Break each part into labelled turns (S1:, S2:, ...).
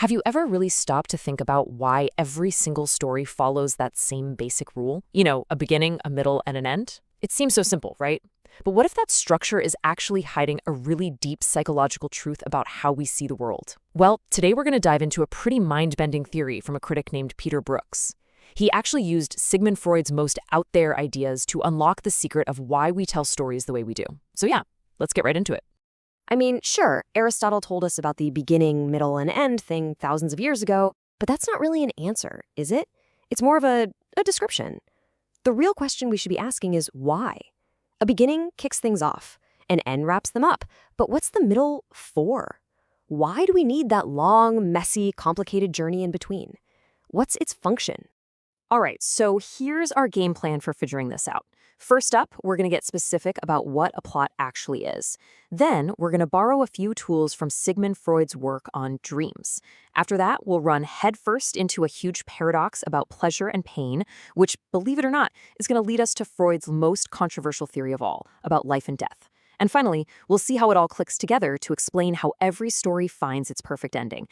S1: Have you ever really stopped to think about why every single story follows that same basic rule? A beginning, a middle, and an end? It seems so simple, right? But what if that structure is actually hiding a really deep psychological truth about how we see the world? Well, today we're going to dive into a pretty mind-bending theory from a critic named Peter Brooks. He actually used Sigmund Freud's most out-there ideas to unlock the secret of why we tell stories the way we do. So yeah, let's get right into it.
S2: I mean, sure, Aristotle told us about the beginning, middle, and end thing thousands of years ago, but that's not really an answer, is it? It's more of a description. The real question we should be asking is why? A beginning kicks things off, an end wraps them up, but what's the middle for? Why do we need that long, messy, complicated journey in between? What's its function? All right, so here's our game plan for figuring this out. First up, we're going to get specific about what a plot actually is. Then, we're going to borrow a few tools from Sigmund Freud's work on dreams. After that, we'll run headfirst into a huge paradox about pleasure and pain, which, believe it or not, is going to lead us to Freud's most controversial theory of all, about life and death. And finally, we'll see how it all clicks together to explain how every story finds its perfect ending.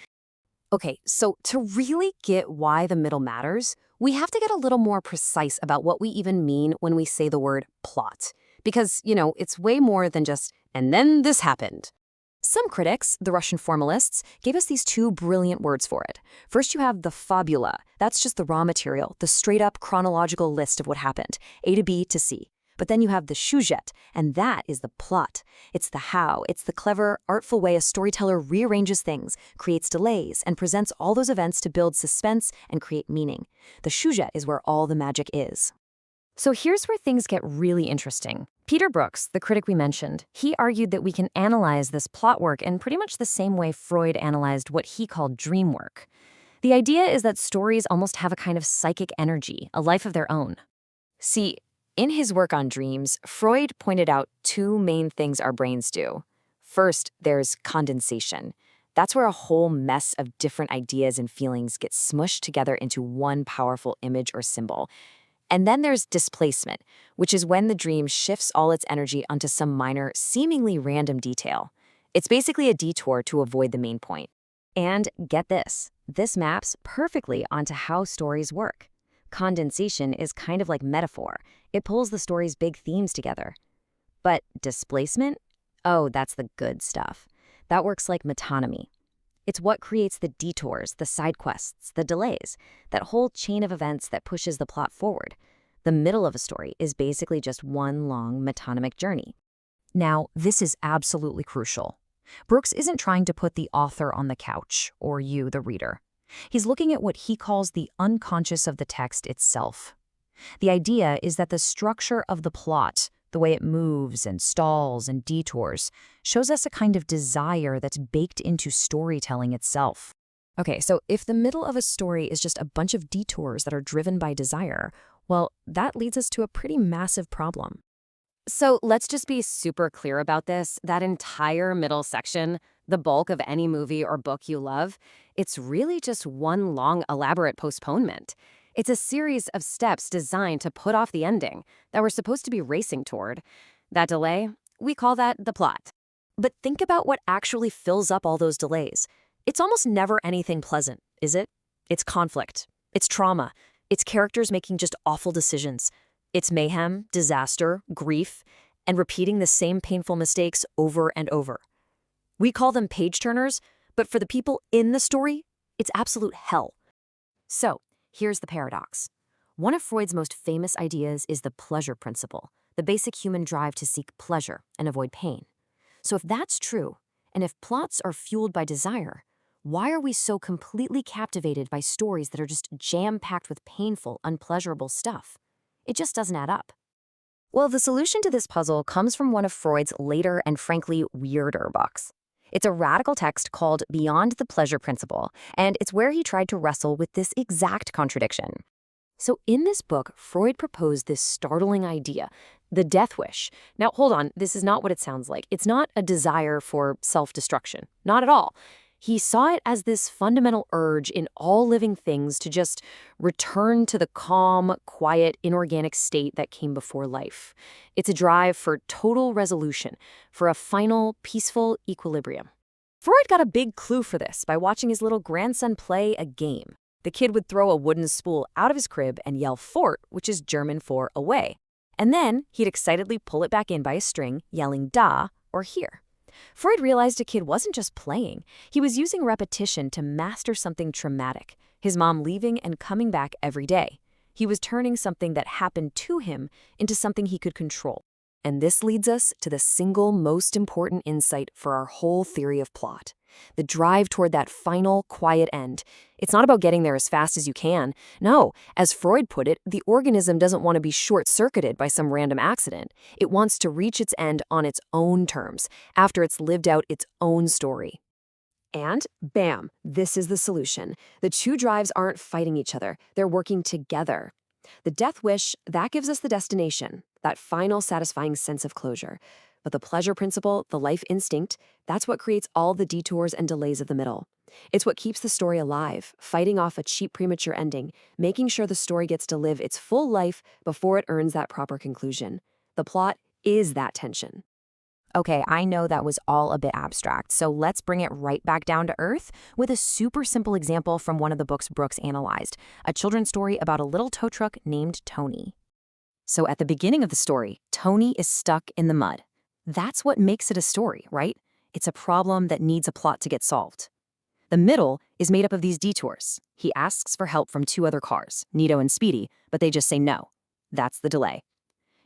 S2: Okay, so to really get why the middle matters, we have to get a little more precise about what we even mean when we say the word plot. Because, it's way more than just, and then this happened. Some critics, the Russian formalists, gave us these two brilliant words for it. First, you have the fabula. That's just the raw material, the straight-up chronological list of what happened, A to B to C. But then you have the sujet, and that is the plot. It's the how. It's the clever, artful way a storyteller rearranges things, creates delays, and presents all those events to build suspense and create meaning. The sujet is where all the magic is. So here's where things get really interesting. Peter Brooks, the critic we mentioned, he argued that we can analyze this plot work in pretty much the same way Freud analyzed what he called dream work. The idea is that stories almost have a kind of psychic energy, a life of their own. See, in his work on dreams, Freud pointed out two main things our brains do. First, there's condensation. That's where a whole mess of different ideas and feelings get smushed together into one powerful image or symbol. And then there's displacement, which is when the dream shifts all its energy onto some minor, seemingly random detail. It's basically a detour to avoid the main point. And get this maps perfectly onto how stories work. Condensation is kind of like metaphor. It pulls the story's big themes together. But displacement? Oh, that's the good stuff. That works like metonymy. It's what creates the detours, the side quests, the delays, that whole chain of events that pushes the plot forward. The middle of a story is basically just one long metonymic journey. Now, this is absolutely crucial. Brooks isn't trying to put the author on the couch, or you, the reader. He's looking at what he calls the unconscious of the text itself. The idea is that the structure of the plot, the way it moves and stalls and detours, shows us a kind of desire that's baked into storytelling itself. Okay, so if the middle of a story is just a bunch of detours that are driven by desire, well, that leads us to a pretty massive problem. So let's just be super clear about this. That entire middle section, the bulk of any movie or book you love, it's really just one long, elaborate postponement. It's a series of steps designed to put off the ending that we're supposed to be racing toward. That delay, we call that the plot. But think about what actually fills up all those delays. It's almost never anything pleasant, is it? It's conflict. It's trauma. It's characters making just awful decisions. It's mayhem, disaster, grief, and repeating the same painful mistakes over and over. We call them page-turners, but for the people in the story, it's absolute hell. So, here's the paradox. One of Freud's most famous ideas is the pleasure principle, the basic human drive to seek pleasure and avoid pain. So if that's true, and if plots are fueled by desire, why are we so completely captivated by stories that are just jam-packed with painful, unpleasurable stuff? It just doesn't add up. Well, the solution to this puzzle comes from one of Freud's later and frankly weirder books. It's a radical text called Beyond the Pleasure Principle, and it's where he tried to wrestle with this exact contradiction. So in this book, Freud proposed this startling idea, the death wish. Now, hold on, this is not what it sounds like. It's not a desire for self-destruction. Not at all. He saw it as this fundamental urge in all living things to just return to the calm, quiet, inorganic state that came before life. It's a drive for total resolution, for a final, peaceful equilibrium. Freud got a big clue for this by watching his little grandson play a game. The kid would throw a wooden spool out of his crib and yell fort, which is German for away. And then he'd excitedly pull it back in by a string, yelling da, or here. Freud realized a kid wasn't just playing. He was using repetition to master something traumatic, his mom leaving and coming back every day. He was turning something that happened to him into something he could control. And this leads us to the single most important insight for our whole theory of plot. The drive toward that final, quiet end. It's not about getting there as fast as you can. No, as Freud put it, the organism doesn't want to be short-circuited by some random accident. It wants to reach its end on its own terms, after it's lived out its own story. And bam, this is the solution. The two drives aren't fighting each other. They're working together. The death wish, that gives us the destination, that final satisfying sense of closure. But the pleasure principle, the life instinct, that's what creates all the detours and delays of the middle. It's what keeps the story alive, fighting off a cheap premature ending, making sure the story gets to live its full life before it earns that proper conclusion. The plot is that tension.
S1: Okay, I know that was all a bit abstract, so let's bring it right back down to earth with a super simple example from one of the books Brooks analyzed, a children's story about a little tow truck named Tony. So at the beginning of the story, Tony is stuck in the mud. That's what makes it a story, right? It's a problem that needs a plot to get solved. The middle is made up of these detours. He asks for help from two other cars, Nito and Speedy, but they just say no. That's the delay.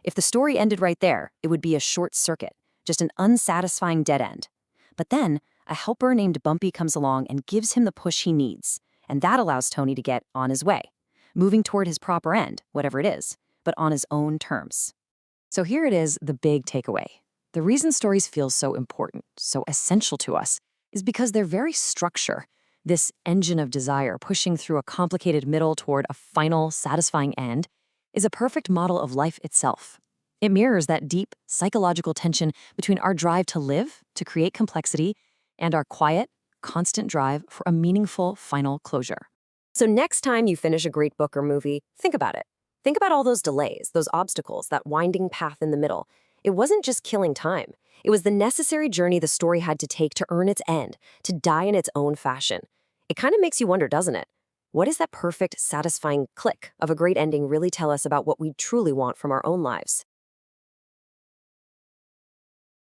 S1: If the story ended right there, it would be a short circuit, just an unsatisfying dead end. But then, a helper named Bumpy comes along and gives him the push he needs, and that allows Tony to get on his way, moving toward his proper end, whatever it is, but on his own terms. So here it is, the big takeaway. The reason stories feel so important, so essential to us, is because their very structure, this engine of desire pushing through a complicated middle toward a final, satisfying end, is a perfect model of life itself. It mirrors that deep, psychological tension between our drive to live, to create complexity, and our quiet, constant drive for a meaningful final closure.
S2: So next time you finish a great book or movie, think about it. Think about all those delays, those obstacles, that winding path in the middle. It wasn't just killing time. It was the necessary journey the story had to take to earn its end, to die in its own fashion. It kind of makes you wonder, doesn't it? What does that perfect, satisfying click of a great ending really tell us about what we truly want from our own lives?